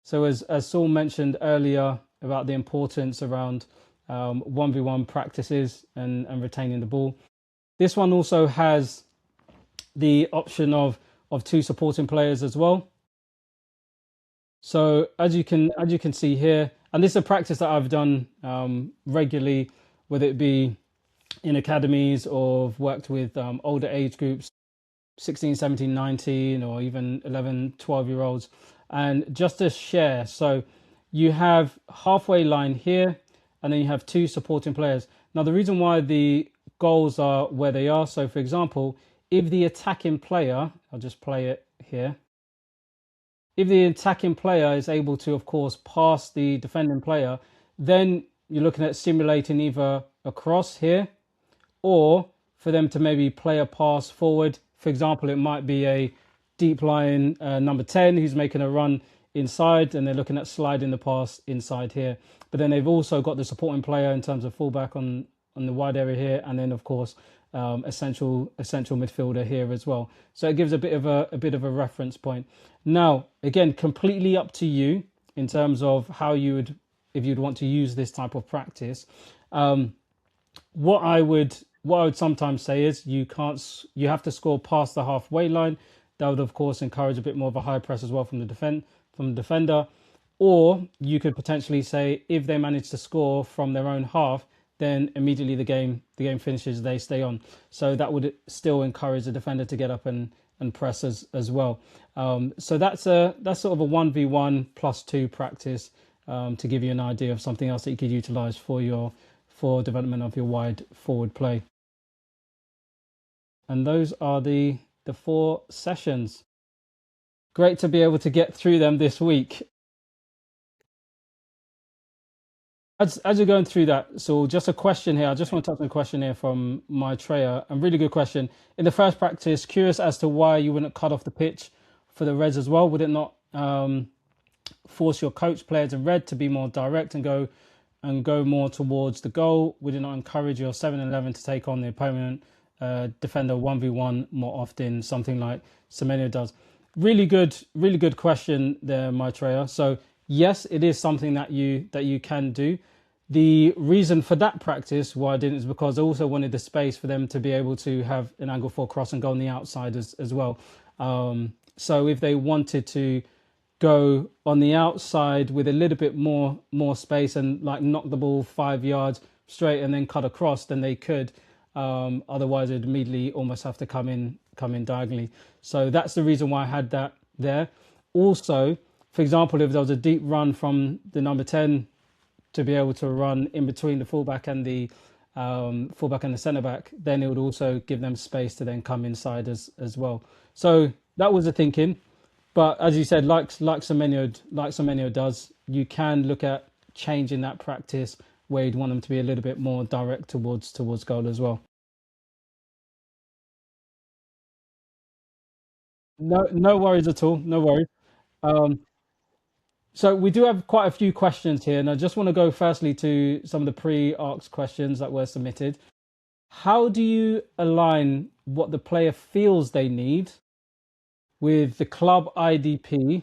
So as Saul mentioned earlier about the importance around 1v1 practices and retaining the ball, this one also has the option of 2 supporting players as well. So as you can see here, and this is a practice that I've done regularly, whether it be in academies or worked with older age groups, 16, 17, 19, or even 11, 12-year-olds. And just to share, so you have halfway line here, and then you have 2 supporting players. Now, the reason why the goals are where they are, so for example, if the attacking player, I'll just play it here. If the attacking player is able to, of course, pass the defending player, then you're looking at simulating either a cross here, or for them to maybe play a pass forward. For example, it might be a deep line number 10 who's making a run inside, and they're looking at sliding the pass inside here. But then they've also got the supporting player in terms of fullback on the wide area here, and then of course essential midfielder here as well. So it gives a bit of a reference point. Now, again, completely up to you in terms of how you would, if you'd want to use this type of practice. What I would sometimes say is you have to score past the halfway line. That would of course encourage a bit more of a high press as well from the defender. Or you could potentially say if they manage to score from their own half, then immediately the game finishes, they stay on. So that would still encourage the defender to get up and press as well. So that's sort of a 1v1 plus 2 practice, to give you an idea of something else that you could utilize for development of your wide forward play. And those are the 4 sessions. Great to be able to get through them this week. As you're going through that, so just a question here. I just want to touch on a question here from my Treya, a really good question. In the first practice, curious as to why you wouldn't cut off the pitch for the Reds as well. Would it not force your coach players in red to be more direct and go more towards the goal? Would it not encourage your 7-11 to take on the opponent defender 1v1 more often, something like Semenyo does? Really good question there, Maitreya. So yes, it is something that you can do. The reason for that practice why I didn't is because I also wanted the space for them to be able to have an angle for cross and go on the outside as well. So if they wanted to go on the outside with a little bit more space and like knock the ball 5 yards straight and then cut across, then they could. Otherwise, it'd immediately almost have to come in diagonally. So that's the reason why I had that there. Also, for example, if there was a deep run from the number 10 to be able to run in between the fullback and the centre back, then it would also give them space to then come inside as well. So that was the thinking. But as you said, like Semenyo does, you can look at changing that practice where you'd want them to be a little bit more direct towards goal as well. No worries at all. No worries. Um, so we do have quite a few questions here, and I just want to go firstly to some of the pre-asked questions that were submitted. How do you align what the player feels they need with the club IDP,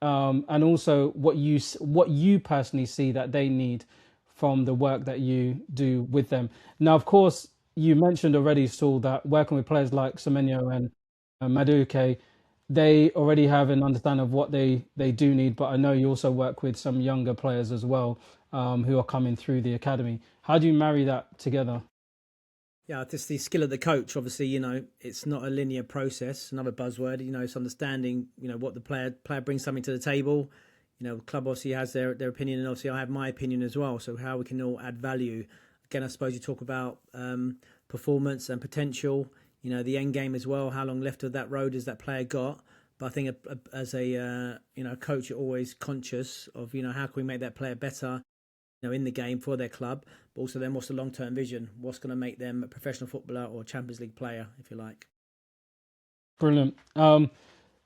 and also what you personally see that they need from the work that you do with them? Now, of course, you mentioned already, Saul, that working with players like Semenyo and Madueke, they already have an understanding of what they do need. But I know you also work with some younger players as well, who are coming through the academy. How do you marry that together? Yeah, it's the skill of the coach. Obviously, it's not a linear process. Another buzzword, it's understanding, what the player brings something to the table. The club obviously has their opinion, and obviously I have my opinion as well. So how we can all add value. Again, I suppose you talk about performance and potential. The end game as well. How long left of that road has that player got? But I think as a coach, you're always conscious of how can we make that player better, in the game for their club, but also then what's the long-term vision? What's going to make them a professional footballer or Champions League player, if you like? Brilliant.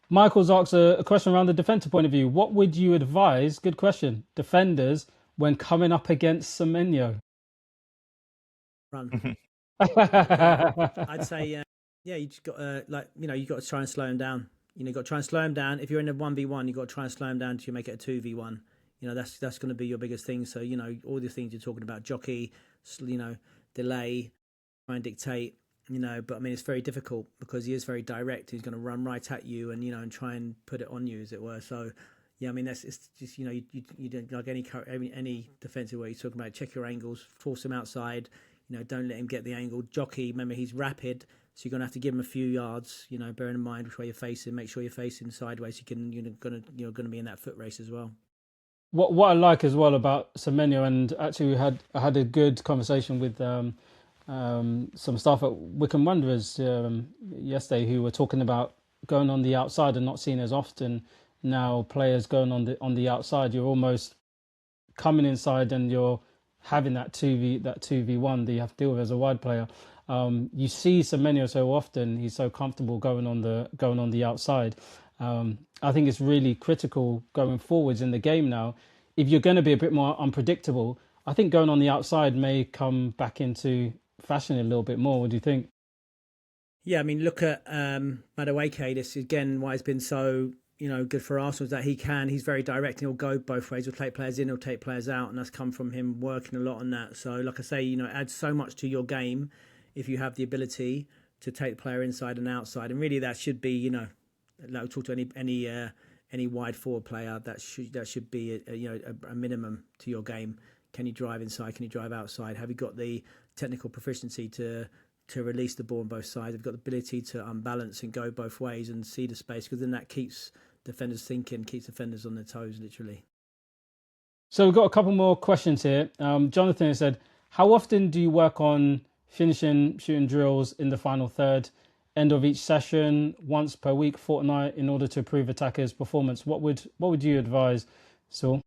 Michael's asked a question around the defensive point of view. What would you advise, good question, defenders when coming up against Semenyo? Run. I'd say, you just got you got to try and slow him down. Got to try and slow him down. If you're in a 1v1, you've got to try and slow him down to make it a 2v1. That's going to be your biggest thing. So, all the things you're talking about, jockey, delay, try and dictate, but I mean, it's very difficult because he is very direct. He's going to run right at you and, and try and put it on you, as it were. So, yeah, I mean, it's just, you don't like any defensive way you're talking about, check your angles, force him outside, don't let him get the angle. Jockey, remember, he's rapid. So you're going to have to give him a few yards, bearing in mind which way you're facing, make sure you're facing sideways. You can, going to be in that foot race as well. What I like as well about Semenyo, and actually I had a good conversation with some staff at Wycombe Wanderers yesterday who were talking about going on the outside and not seen as often now players going on the outside. You're almost coming inside and you're having that 2v1 that you have to deal with as a wide player. You see Semenyo so often; he's so comfortable going on the outside. I think it's really critical going forwards in the game now. If you're going to be a bit more unpredictable, I think going on the outside may come back into fashion a little bit more. What do you think? Yeah, I mean, look at Madueke. This again, why it's been so good for Arsenal is that he's very direct and he'll go both ways. He'll take players in, he'll take players out, and that's come from him working a lot on that. So, like I say, it adds so much to your game if you have the ability to take the player inside and outside, and really that should be like we talk to any wide forward player, that should be a minimum to your game. Can you drive inside? Can you drive outside? Have you got the technical proficiency to release the ball on both sides? Have you got the ability to unbalance and go both ways and see the space? Because then that keeps defenders thinking, keeps defenders on their toes, literally. So we've got a couple more questions here. Jonathan has said, how often do you work on finishing shooting drills in the final third? End of each session, once per week, fortnight, in order to improve attackers' performance? What would you advise, Saul?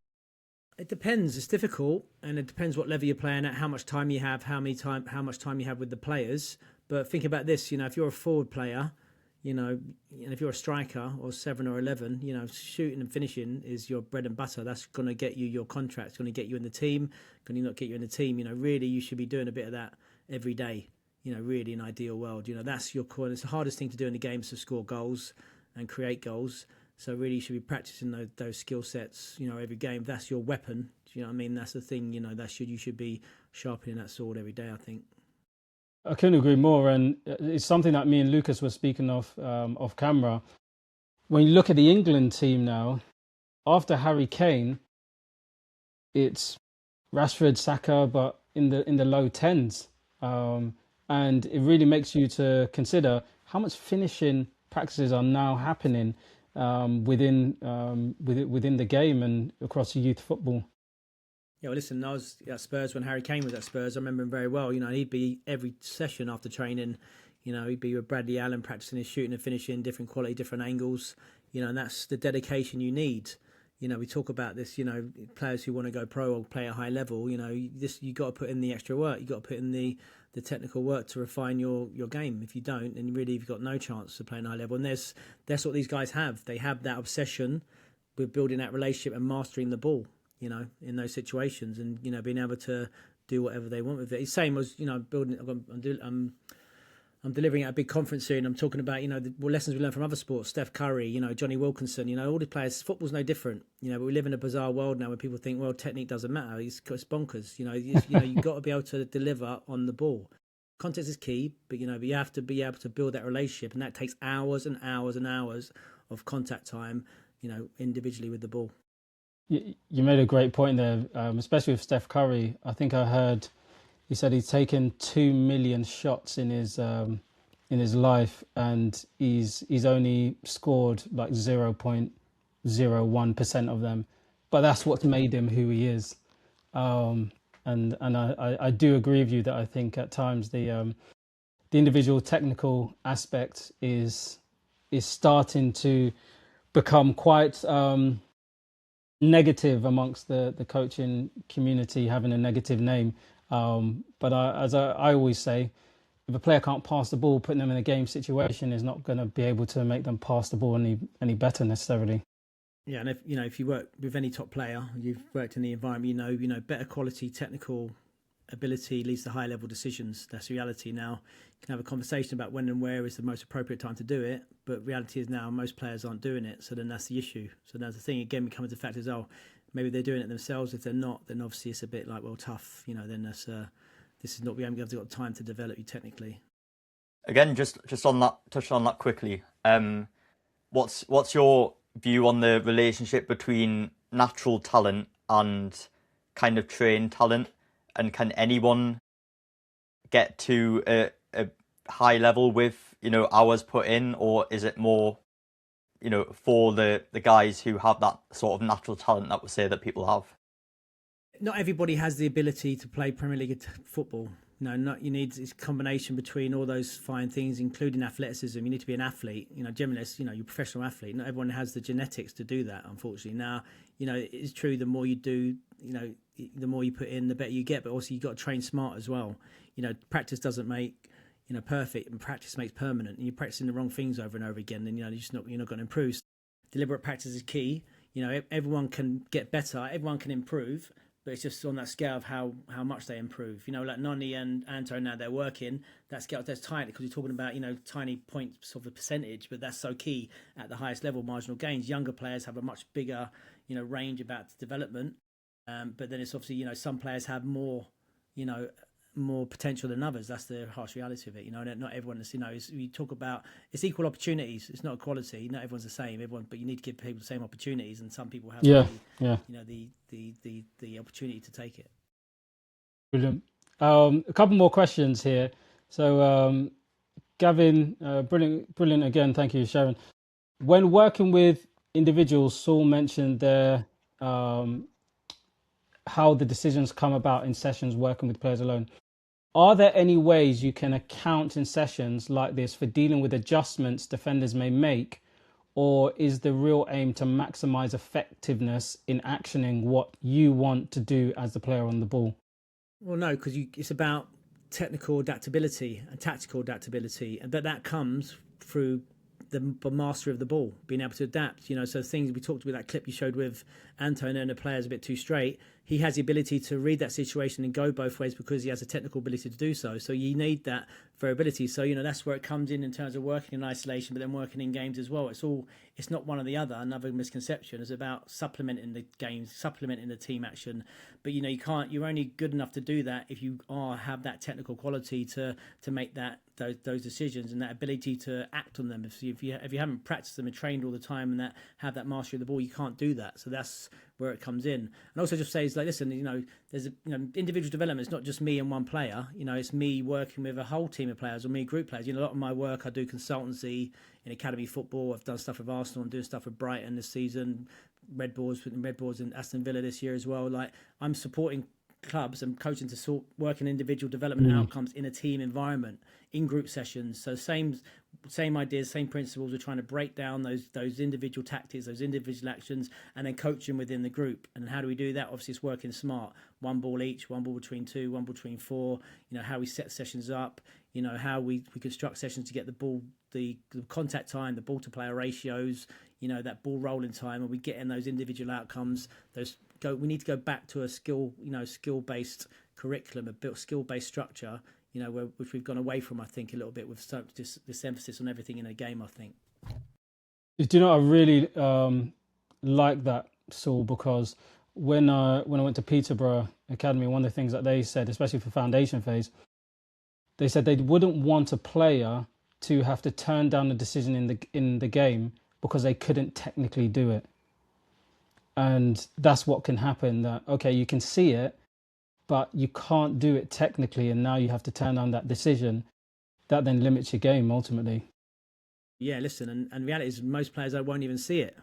It depends. It's difficult, and it depends what level you're playing at, how much time you have, how much time you have with the players. But think about this: if you're a forward player, and if you're a striker or 7 or 11, shooting and finishing is your bread and butter. That's going to get you your contract. It's going to get you in the team. Going to not get you in the team. Really, you should be doing a bit of that every day. Really, in an ideal world, that's your core. It's the hardest thing to do in the game is to score goals and create goals. So really, you should be practicing those skill sets, every game. That's your weapon. Do you know what I mean? That's the thing. You should be sharpening that sword every day, I think. I couldn't agree more, and it's something that me and Lucas were speaking of off camera. When you look at the England team now, after Harry Kane, it's Rashford, Saka, but in the low tens, and it really makes you to consider how much finishing practices are now happening within the game and across youth football. Yeah, well, listen, I was at Spurs when Harry Kane was at Spurs. I remember him very well. He'd be every session after training. He'd be with Bradley Allen practicing his shooting and finishing, different quality, different angles. And that's the dedication you need. We talk about this. Players who want to go pro or play at a high level. You got to put in the extra work. You got to put in the technical work to refine your game. If you don't, then really you've got no chance to play at a high level. And that's what these guys have. They have that obsession with building that relationship and mastering the ball. In those situations, and being able to do whatever they want with it. It's same as building. I'm delivering at a big conference soon. I'm talking about the lessons we learn from other sports. Steph Curry, Johnny Wilkinson. All the players. Football's no different. But we live in a bizarre world now where people think, well, technique doesn't matter. It's bonkers. You've got to be able to deliver on the ball. Context is key, but you have to be able to build that relationship, and that takes hours and hours and hours of contact time. Individually with the ball. You made a great point there, especially with Steph Curry. I think I heard he said he's taken 2 million shots in his life, and he's only scored like 0.01% of them. But that's what's made him who he is. And I do agree with you that I think at times the individual technical aspect is starting to become quite negative amongst the coaching community, having a negative name. But as I always say, if a player can't pass the ball, putting them in a game situation is not going to be able to make them pass the ball any better necessarily. Yeah, and if you work with any top player, you've worked in the environment, better quality technical ability leads to high level decisions. That's reality now. You can have a conversation about when and where is the most appropriate time to do it, but reality is now most players aren't doing it, so then that's the issue. So that's the thing, again, we come into the fact is, maybe they're doing it themselves. If they're not, then obviously it's a bit like, well, tough, then this is not, we haven't got time to develop you technically. Again, just on that, touch on that quickly. What's your view on the relationship between natural talent and kind of trained talent? And can anyone get to a high level with, hours put in, or is it more, for the guys who have that sort of natural talent that we say that people have? Not everybody has the ability to play Premier League football. You need this combination between all those fine things, including athleticism. You need to be an athlete, generalist, you're a professional athlete. Not everyone has the genetics to do that, unfortunately. Now, it's true, the more you do, the more you put in, the better you get, but also you've got to train smart as well. Practice doesn't make, perfect, and practice makes permanent. And you're practicing the wrong things over and over again, then, you're not going to improve. Deliberate practice is key. Everyone can get better, everyone can improve, but it's just on that scale of how much they improve. Like Noni and Anto, now they're working, that scale, that's tiny, because you're talking about, tiny points of a percentage, but that's so key at the highest level, marginal gains. Younger players have a much bigger, range about development. But then it's obviously, some players have more, more potential than others. That's the harsh reality of it. Not everyone is, you talk about, it's equal opportunities. It's not equality. Not everyone's the same. But you need to give people the same opportunities, and some people have the opportunity to take it. Brilliant. A couple more questions here. So, Gavin, brilliant again. Thank you, Sharon. When working with individuals, Saul mentioned their how the decisions come about in sessions working with players alone. Are there any ways you can account in sessions like this for dealing with adjustments defenders may make, or is the real aim to maximize effectiveness in actioning what you want to do as the player on the ball? Well, no, because it's about technical adaptability and tactical adaptability, but that comes through the mastery of the ball, being able to adapt. So things we talked about, that clip you showed with Antoine and the player's a bit too straight. He has the ability to read that situation and go both ways because he has a technical ability to do so. So you need that variability. So that's where it comes in terms of working in isolation, but then working in games as well. It's not one or the other. Another misconception is about supplementing the games, supplementing the team action. But you can't. You're only good enough to do that if you have that technical quality to make those decisions and that ability to act on them. If you haven't practiced them and trained all the time and have that mastery of the ball, you can't do that. So that's where it comes in. And also just say, like, listen, there's individual development. It's not just me and one player. It's me working with a whole team of players or me group players. A lot of my work, I do consultancy in academy football. I've done stuff with Arsenal. I'm doing stuff with Brighton this season, Red Bulls and Aston Villa this year as well. Like, I'm supporting clubs and coaching to work in individual development outcomes in a team environment, in group sessions. So same ideas, same principles. We're trying to break down those individual tactics, those individual actions, and then coach them within the group. And how do we do that? Obviously, it's working smart. One ball each, one ball between two, one ball between four. How we set sessions up. How we construct sessions to get the ball, the contact time, the ball to player ratios. That ball rolling time, and we get in those individual outcomes. We need to go back to a skill-based curriculum, a skill-based structure. Which we've gone away from, I think, a little bit with this emphasis on everything in a game, I think. Do you know, I really like that, Saul, because when I went to Peterborough Academy, one of the things that they said, especially for foundation phase, they said they wouldn't want a player to have to turn down a decision in the game because they couldn't technically do it. And that's what can happen, that, okay, you can see it, but you can't do it technically, and now you have to turn down that decision. That then limits your game, ultimately. Yeah, listen, and reality is most players won't even see it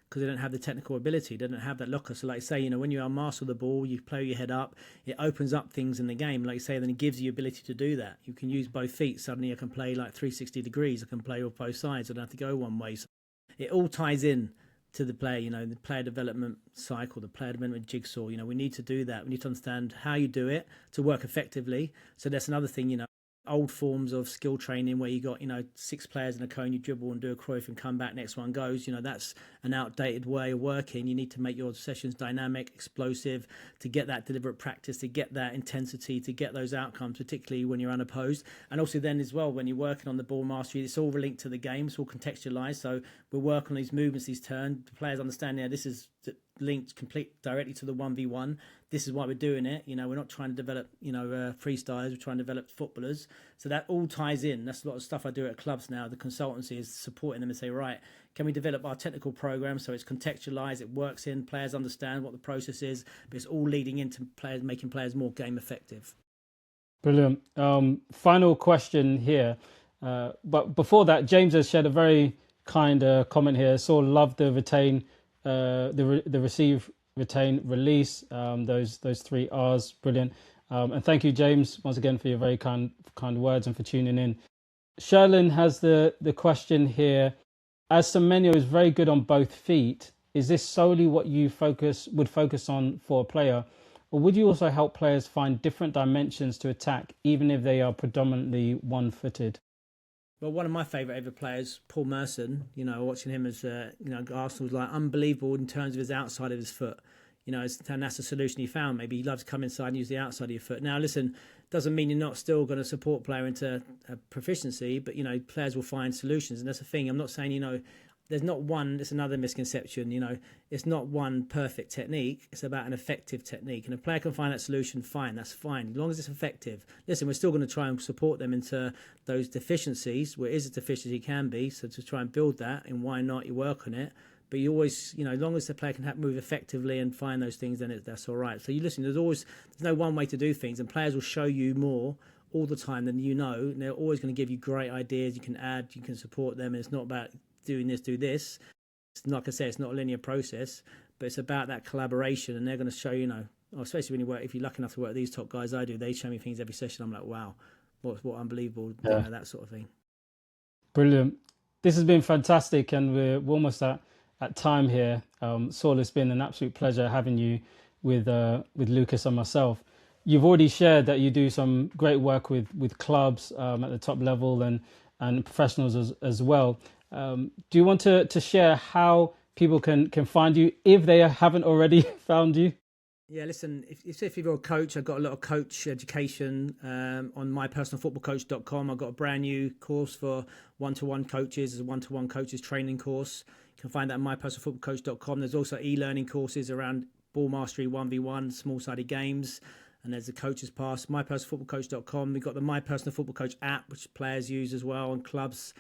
because they don't have the technical ability, they don't have that locker. So like you say, when you are master of the ball, you play your head up, it opens up things in the game. Like you say, then it gives you the ability to do that. You can use both feet. Suddenly I can play like 360 degrees. I can play off both sides. I don't have to go one way. So it all ties in to the player, the player development cycle, the player development jigsaw. We need to do that. We need to understand how you do it to work effectively. So that's another thing, old forms of skill training where you got, 6 players in a cone, you dribble and do a Cruyff and come back, next one goes. That's an outdated way of working. You need to make your sessions dynamic, explosive, to get that deliberate practice, to get that intensity, to get those outcomes, particularly when you're unopposed. And also then as well, when you're working on the ball mastery, it's all linked to the game, it's all contextualized. So we're working on these movements, these turns. The players understand, this is linked directly to the 1v1. This is why we're doing it. We're not trying to develop, freestylers. We're trying to develop footballers. So that all ties in. That's a lot of stuff I do at clubs now. The consultancy is supporting them and say, right, can we develop our technical program so it's contextualized, it works in, players understand what the process is, but it's all leading into players, making players more game effective. Brilliant. Final question here. But before that, James has shared a very kind comment here. Saul loved the retain, the receive, retain, release, those 3 R's. Brilliant. And thank you, James, once again for your very kind words and for tuning in. Sherlin has the question here. As Semenyo is very good on both feet, is this solely what you would focus on for a player? Or would you also help players find different dimensions to attack, even if they are predominantly one-footed? Well, one of my favourite ever players, Paul Merson, watching him as, Arsenal was like unbelievable in terms of his outside of his foot. And that's the solution he found. Maybe he loves to come inside and use the outside of your foot. Now, listen, doesn't mean you're not still going to support player into proficiency, but, players will find solutions. And that's the thing. I'm not saying, there's not one, it's another misconception, it's not one perfect technique. It's about an effective technique. And if a player can find that solution, fine, that's fine. As long as it's effective. Listen, we're still going to try and support them into those deficiencies, where it is a deficiency can be. So to try and build that, and why not, you work on it. But you always, as long as the player can move effectively and find those things, then that's all right. So you listen, there's no one way to do things, and players will show you more all the time than and they're always going to give you great ideas. You can add, you can support them, and it's not about do this. It's, like I say, it's not a linear process, but it's about that collaboration, and they're going to show especially when if you're lucky enough to work with these top guys I do, they show me things every session. I'm like, wow, what unbelievable, that sort of thing. Brilliant. This has been fantastic, and we're almost at time here. Saul, it's been an absolute pleasure having you with Lucas and myself. You've already shared that you do some great work with clubs at the top level and professionals as well. Do you want to share how people can find you if they haven't already found you? Yeah, listen, if you're a coach, I've got a lot of coach education on mypersonalfootballcoach.com. I've got a brand new course for one-to-one coaches, a one-to-one coaches training course. You can find that at mypersonalfootballcoach.com. There's also e-learning courses around ball mastery 1v1, small-sided games. And there's the coaches pass, mypersonalfootballcoach.com. We've got the My Personal Football Coach app, which players use as well, and clubs,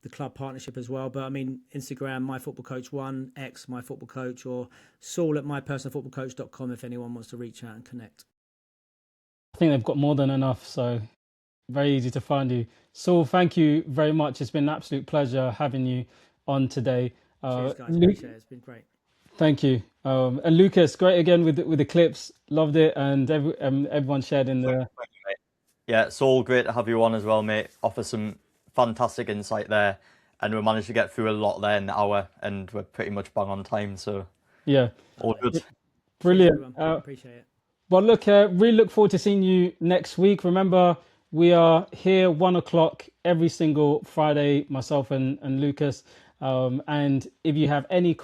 the club partnership as well. But I mean, Instagram, MyFootballCoach1, X, MyFootballCoach, or Saul at mypersonalfootballcoach.com if anyone wants to reach out and connect. I think they've got more than enough, so very easy to find you. Saul, thank you very much. It's been an absolute pleasure having you on today. Cheers, guys. Appreciate it. It's been great. Thank you. And Lucas, great again with the clips. Loved it, and everyone shared in the. Yeah, it's all great to have you on as well, mate. Offer some fantastic insight there, and we managed to get through a lot there in the hour, and we're pretty much bang on time. So yeah, all good. Brilliant. Appreciate it. Well, look, really look forward to seeing you next week. Remember, we are here 1:00 every single Friday, myself and Lucas. And if you have any questions.